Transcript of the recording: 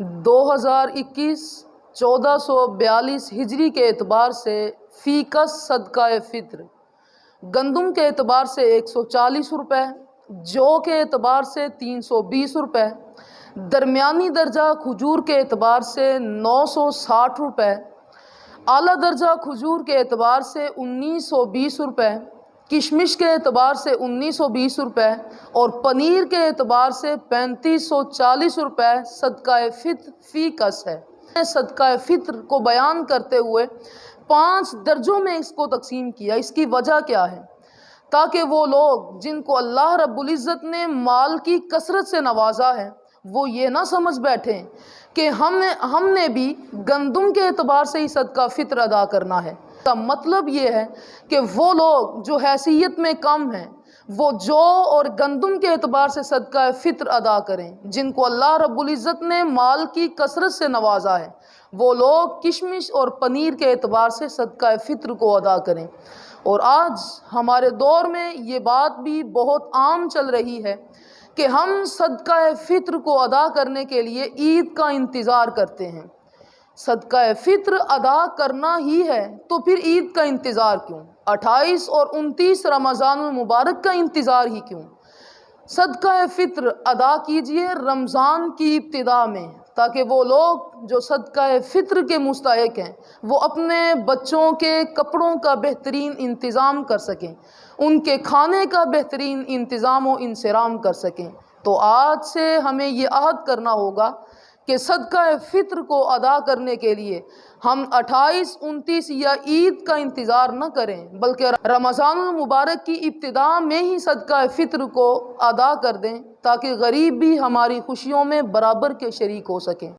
2021 1442 हिजरी के एतबार से फ़ीकस सदका फ़ित्र गंदम के एतबार से 140 रुपये, जौ के एतबार से 320 रुपये, दरमियानी दर्जा खजूर के एतबार से 960 रुपये, आला दर्जा खजूर के एतबार से 1920 रुपये, किशमिश के एतबार से 1920 रुपये और पनीर के एतबार से 3540 रुपये सदका फ़ित्र फ़ीकस है। सदका फ़ित्र को बयान करते हुए 5 दर्जों में इसको तकसीम किया। इसकी वजह क्या है? ताकि वो लोग जिनको अल्लाह रब्बुल इज़्ज़त ने माल की कसरत से नवाजा है वो ये ना समझ बैठें कि हमने भी गंदम के एतबार से ही सदका फ़ित्र अदा करना है। का मतलब ये है कि वो लोग जो हैसियत में कम हैं वो जौ और गंदम के एतबार से सदका फ़ित्र अदा करें। जिनको अल्लाह रब्बुल इज़्ज़त ने माल की कसरत से नवाजा है वो लोग किशमिश और पनीर के एतबार से सदका फ़ित्र को अदा करें। और आज हमारे दौर में ये बात भी बहुत आम चल रही है कि हम सदका फ़ित्र को अदा करने के लिए ईद का इंतज़ार करते हैं। सदका फ़ित्र अदा करना ही है तो फिर ईद का इंतज़ार क्यों? 28 और 29 रमज़ानुल मुबारक का इंतज़ार ही क्यों? सदका फ़ित्र अदा कीजिए रमज़ान की इब्तिदा में, ताकि वो लोग जो सदका फ़ित्र के मुस्तहिक़ हैं वो अपने बच्चों के कपड़ों का बेहतरीन इंतज़ाम कर सकें, उनके खाने का बेहतरीन इंतज़ाम व इंसराम कर सकें। तो आज से हमें ये अहद करना होगा कि सदका फ़ित्र को अदा करने के लिए हम 28, 29 या ईद का इंतज़ार न करें बल्कि रमज़ानुल मुबारक की इब्तिदा में ही सदका फ़ित्र को अदा कर दें, ताकि गरीब भी हमारी खुशियों में बराबर के शरीक हो सकें।